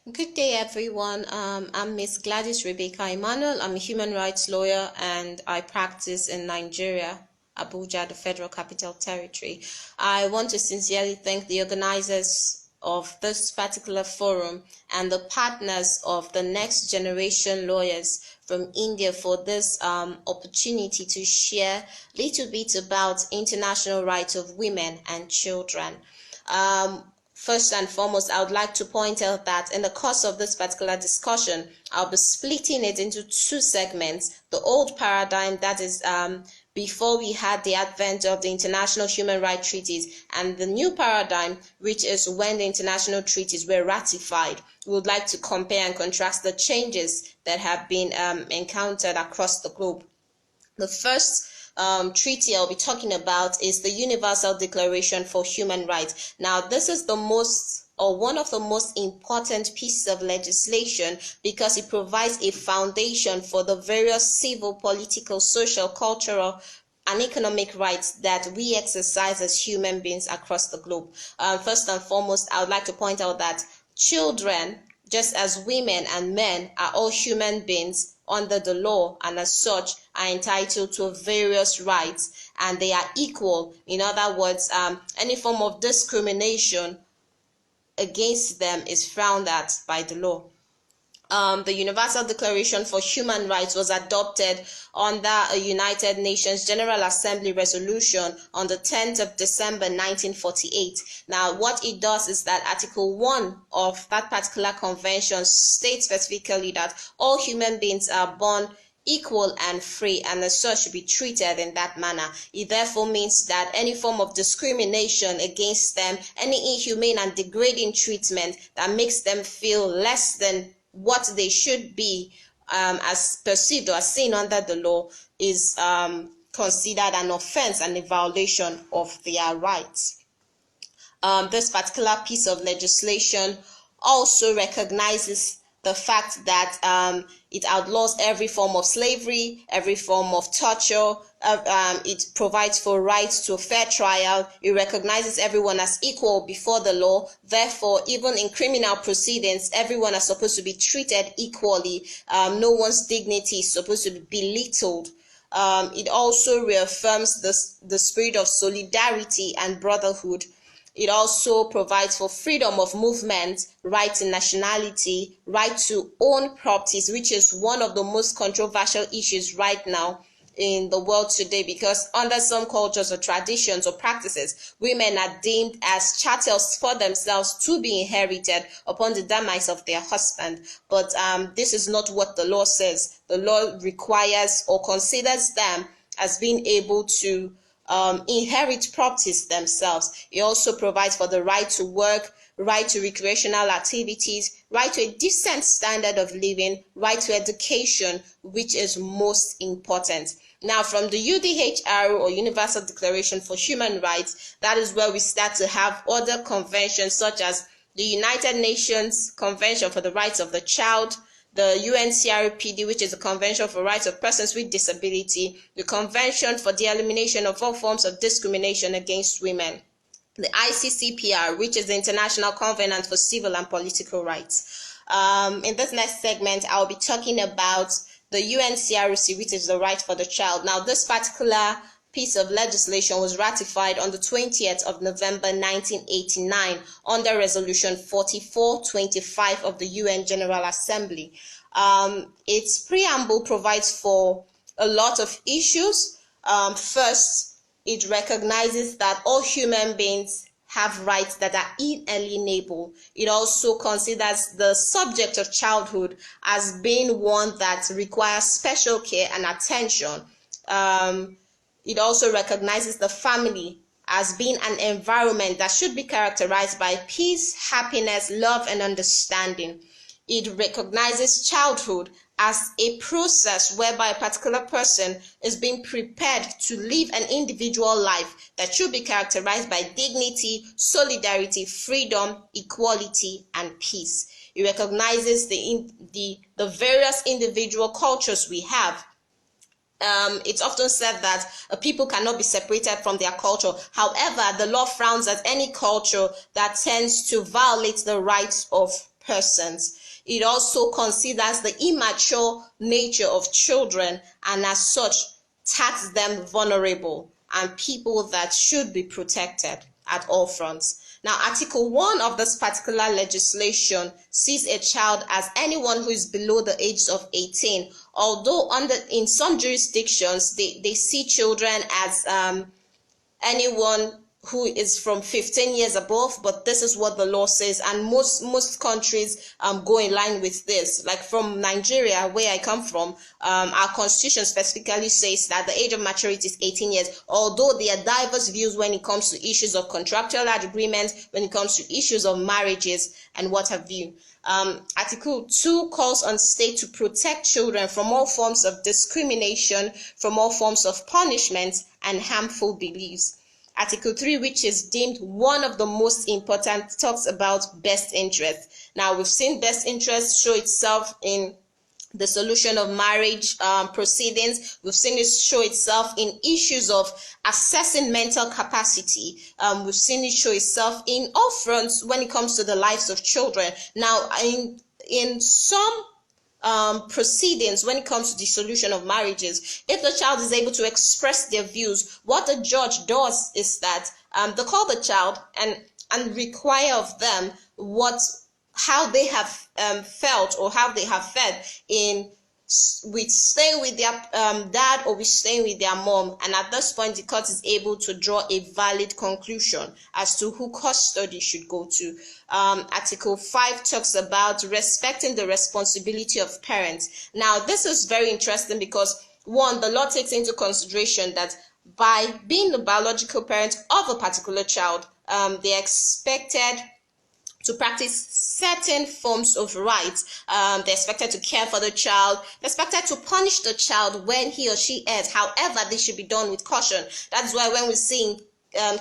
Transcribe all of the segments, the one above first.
Good day, everyone. I'm Miss Gladys Rebecca Emmanuel. I'm a human rights lawyer and I practice in Nigeria, Abuja, the Federal Capital Territory. I want to sincerely thank the organizers of this particular forum and the partners of the Next Generation Lawyers from India for this opportunity to share a little bit about international rights of women and children. First and foremost, I would like to point out that in the course of this particular discussion, I'll be splitting it into two segments. The old paradigm, that is before we had the advent of the international human rights treaties, and the new paradigm, which is when the international treaties were ratified. We would like to compare and contrast the changes that have been encountered across the globe. The first treaty I'll be talking about is the Universal Declaration for Human Rights. Now, this is the most or one of the most important pieces of legislation because it provides a foundation for the various civil, political, social, cultural, and economic rights that we exercise as human beings across the globe. First and foremost, I would like to point out that children, just as women and men, are all human beings under the law, and as such are entitled to various rights, and they are equal. In other words, any form of discrimination against them is frowned at by the law. The Universal Declaration for Human Rights was adopted under a United Nations General Assembly resolution on the 10th of December 1948. Now, what it does is that Article 1 of that particular convention states specifically that all human beings are born equal and free, and as such should be treated in that manner. It therefore means that any form of discrimination against them, any inhumane and degrading treatment that makes them feel less than what they should be as perceived or as seen under the law is considered an offense and a violation of their rights. This particular piece of legislation also recognizes the fact that it outlaws every form of slavery, every form of torture. It provides for rights to a fair trial. It recognizes everyone as equal before the law. Therefore, even in criminal proceedings, everyone is supposed to be treated equally. No one's dignity is supposed to be belittled. It also reaffirms the spirit of solidarity and brotherhood. It also provides for freedom of movement, right to nationality, right to own properties, which is one of the most controversial issues right now in the world today, because under some cultures or traditions or practices, women are deemed as chattels for themselves to be inherited upon the demise of their husband. But this is not what the law says. The law requires or considers them as being able to inherit properties themselves. It also provides for the right to work, right to recreational activities, right to a decent standard of living, right to education, which is most important. Now, from the UDHR or Universal Declaration for Human Rights, that is where we start to have other conventions such as the United Nations Convention for the Rights of the Child, the UNCRC, which is the Convention for Rights of Persons with Disability, the Convention for the Elimination of All Forms of Discrimination Against Women, the ICCPR, which is the International Covenant for Civil and Political Rights. In this next segment, I'll be talking about the UNCRC, which is the right for the child. Now, this particular piece of legislation was ratified on the 20th of November 1989 under Resolution 4425 of the UN General Assembly. Its preamble provides for a lot of issues. First, it recognizes that all human beings have rights that are inalienable. It also considers the subject of childhood as being one that requires special care and attention. It also recognizes the family as being an environment that should be characterized by peace, happiness, love, and understanding. It recognizes childhood as a process whereby a particular person is being prepared to live an individual life that should be characterized by dignity, solidarity, freedom, equality, and peace. It recognizes the various individual cultures we have. It's often said that people cannot be separated from their culture. However, the law frowns at any culture that tends to violate the rights of persons. It also considers the immature nature of children and as such tags them vulnerable and people that should be protected at all fronts. Now, Article 1 of this particular legislation sees a child as anyone who is below the age of 18, although in some jurisdictions they see children as anyone who is from 15 years above, but this is what the law says, and most countries go in line with this. Like from Nigeria, where I come from, our constitution specifically says that the age of maturity is 18 years, although there are diverse views when it comes to issues of contractual agreements, when it comes to issues of marriages and what have you. Article 2 calls on state to protect children from all forms of discrimination, from all forms of punishment and harmful beliefs. Article 3, which is deemed one of the most important, talks about best interest. Now, we've seen best interest show itself in the solution of marriage proceedings. We've seen it show itself in issues of assessing mental capacity. We've seen it show itself in all fronts when it comes to the lives of children. Now, in some proceedings, when it comes to the solution of marriages, if the child is able to express their views, what the judge does is that they call the child and require of them how they have felt or how they have felt with staying with their dad or with staying with their mom, and at this point the court is able to draw a valid conclusion as to who custody should go to. Article 5 talks about respecting the responsibility of parents. Now, this is very interesting because, one, the law takes into consideration that by being the biological parent of a particular child, they are expected to practice certain forms of rights. They're expected to care for the child. They're expected to punish the child when he or she errs. However, this should be done with caution. That's why when we're seeing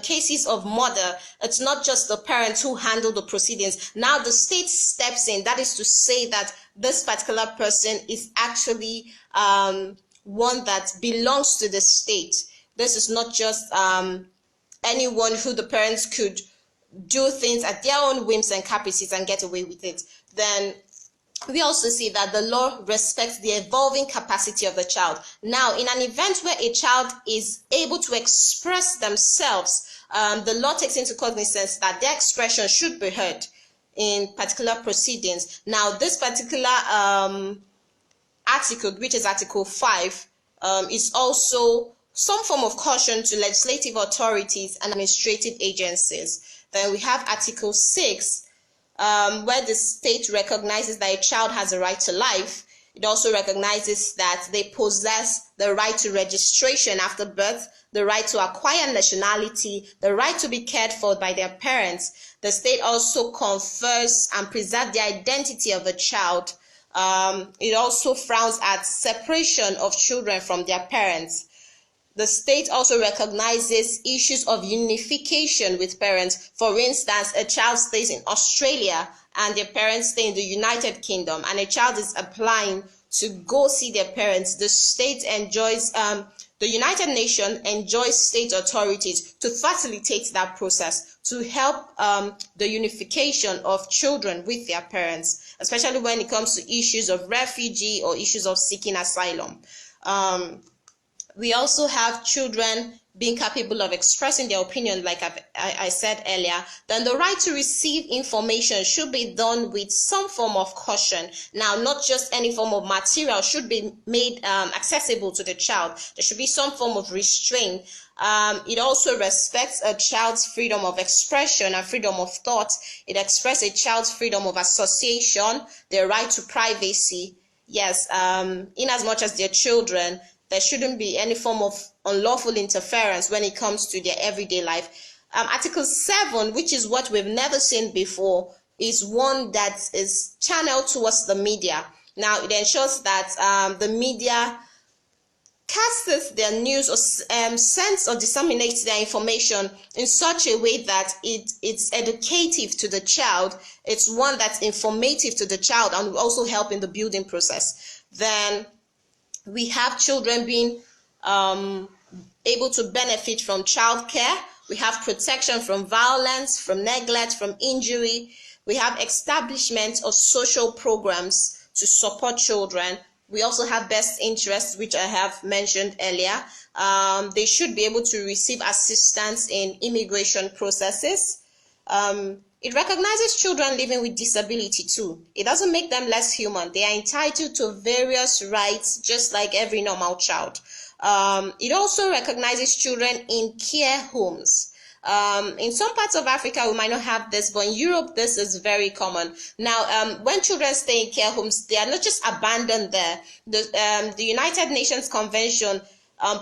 cases of murder, it's not just the parents who handle the proceedings. Now the state steps in. That is to say that this particular person is actually one that belongs to the state. This is not just anyone who the parents could do things at their own whims and caprices and get away with it. Then we also see that the law respects the evolving capacity of the child. Now, in an event where a child is able to express themselves, the law takes into cognizance that their expression should be heard in particular proceedings. Now, this particular article, which is Article 5, is also some form of caution to legislative authorities and administrative agencies. Then we have Article 6, where the state recognizes that a child has a right to life. It also recognizes that they possess the right to registration after birth, the right to acquire nationality, the right to be cared for by their parents. The state also confers and preserves the identity of a child. It also frowns at separation of children from their parents. The state also recognizes issues of unification with parents. For instance, a child stays in Australia and their parents stay in the United Kingdom, and a child is applying to go see their parents. The state enjoys, the United Nations enjoys state authorities to facilitate that process, to help the unification of children with their parents, especially when it comes to issues of refugee or issues of seeking asylum. We also have children being capable of expressing their opinion, like I said earlier. Then the right to receive information should be done with some form of caution. Now, not just any form of material should be made accessible to the child. There should be some form of restraint. It also respects a child's freedom of expression and freedom of thought. It expresses a child's freedom of association, their right to privacy. Yes, in as much as they're children, there shouldn't be any form of unlawful interference when it comes to their everyday life. Article 7, which is what we've never seen before, is one that is channeled towards the media. Now, it ensures that the media casts their news or sends or disseminates their information in such a way that it's educative to the child. It's one that's informative to the child and will also help in the building process. Then we have children being able to benefit from childcare. We have protection from violence, from neglect, from injury. We have establishment of social programs to support children. We also have best interests, which I have mentioned earlier. They should be able to receive assistance in immigration processes. It recognizes children living with disability too. It doesn't make them less human. They are entitled to various rights just like every normal child. It also recognizes children in care homes. In some parts of Africa, we might not have this, but in Europe, this is very common. Now, when children stay in care homes, they are not just abandoned there. The United Nations Convention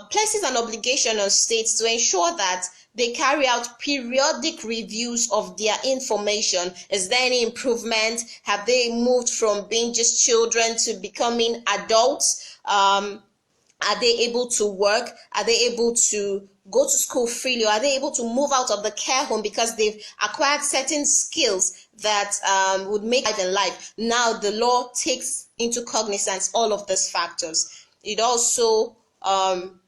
places an obligation on states to ensure that they carry out periodic reviews of their information. Is there any improvement? Have they moved from being just children to becoming adults? Are they able to work? Are they able to go to school freely? Or are they able to move out of the care home because they've acquired certain skills that would make life in life? Now, the law takes into cognizance all of these factors. It also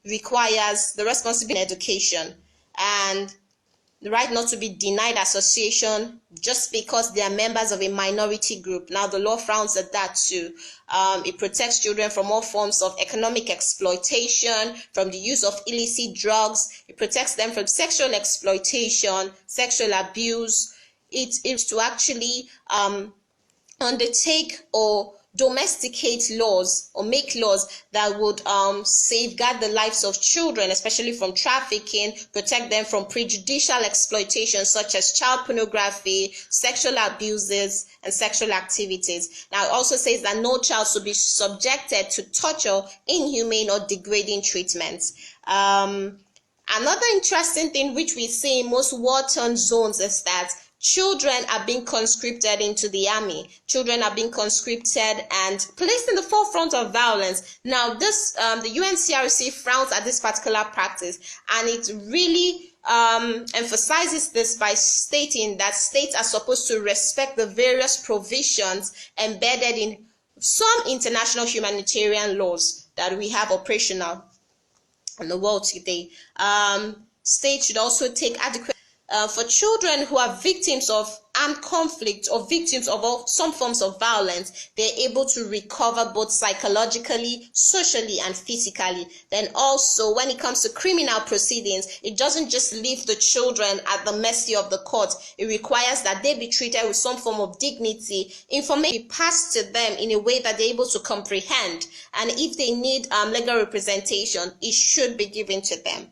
requires the responsibility in education and the right not to be denied association just because they are members of a minority group. Now, the law frowns at that too. It protects children from all forms of economic exploitation, from the use of illicit drugs. It protects them from sexual exploitation, sexual abuse. It is to actually undertake or domesticate laws or make laws that would safeguard the lives of children, especially from trafficking, protect them from prejudicial exploitation such as child pornography, sexual abuses, and sexual activities. Now, it also says that no child should be subjected to torture, inhumane, or degrading treatment. Another interesting thing which we see in most war-torn zones is that children are being conscripted into the army. Children are being conscripted and placed in the forefront of violence. Now, this the UNCRC frowns at this particular practice, and it really emphasizes this by stating that states are supposed to respect the various provisions embedded in some international humanitarian laws that we have operational in the world today. States should also take adequate for children who are victims of armed conflict or victims of some forms of violence. They're able to recover both psychologically, socially, and physically. Then also, when it comes to criminal proceedings, it doesn't just leave the children at the mercy of the court. It requires that they be treated with some form of dignity, information be passed to them in a way that they're able to comprehend, and if they need legal representation, it should be given to them.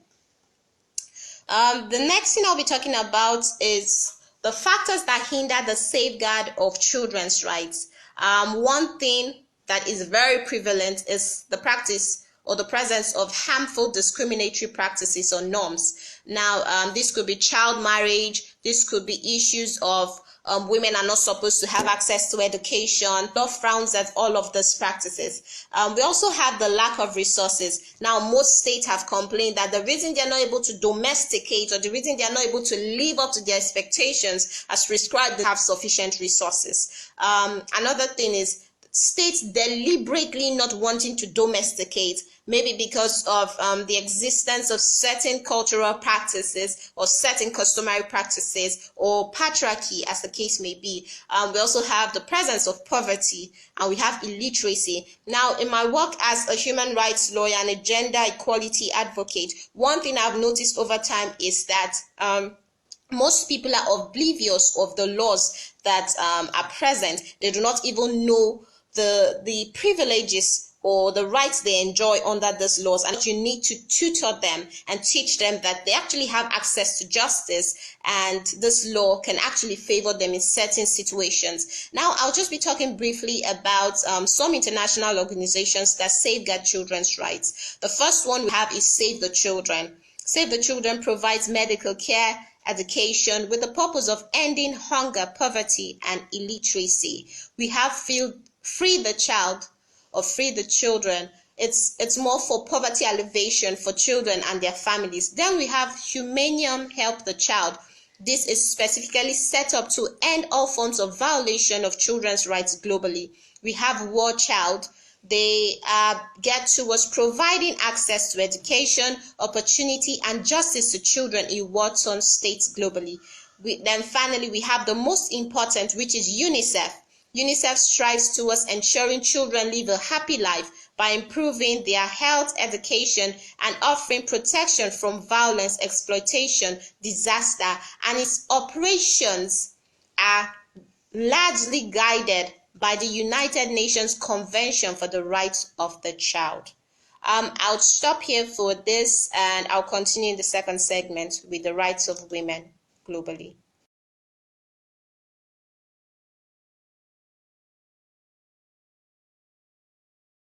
The next thing I'll be talking about is the factors that hinder the safeguard of children's rights. One thing that is very prevalent is the practice or the presence of harmful discriminatory practices or norms. Now, this could be child marriage, this could be issues of women are not supposed to have access to education. Law frowns at all of these practices. We also have the lack of resources. Now, most states have complained that the reason they are not able to domesticate or the reason they are not able to live up to their expectations as prescribed, they have sufficient resources. Another thing is states deliberately not wanting to domesticate, maybe because of the existence of certain cultural practices or certain customary practices or patriarchy, as the case may be. We also have the presence of poverty, and we have illiteracy. Now, in my work as a human rights lawyer and a gender equality advocate, one thing I've noticed over time is that most people are oblivious of the laws that are present. They do not even know the privileges or the rights they enjoy under these laws, and you need to tutor them and teach them that they actually have access to justice and this law can actually favor them in certain situations. Now, I'll just be talking briefly about some international organizations that safeguard children's rights. The first one we have is Save the Children. Save the Children provides medical care, education with the purpose of ending hunger, poverty, and illiteracy. We have Free the Child or Free the Children. It's more for poverty alleviation for children and their families. Then we have Humanium Help the Child. This is specifically set up to end all forms of violation of children's rights globally. We have War Child. They get towards providing access to education, opportunity, and justice to children in war-torn states globally. Then finally, we have the most important, which is UNICEF. UNICEF strives towards ensuring children live a happy life by improving their health, education, and offering protection from violence, exploitation, disaster, and its operations are largely guided by the United Nations Convention for the Rights of the Child. I'll stop here for this, and I'll continue in the second segment with the rights of women globally.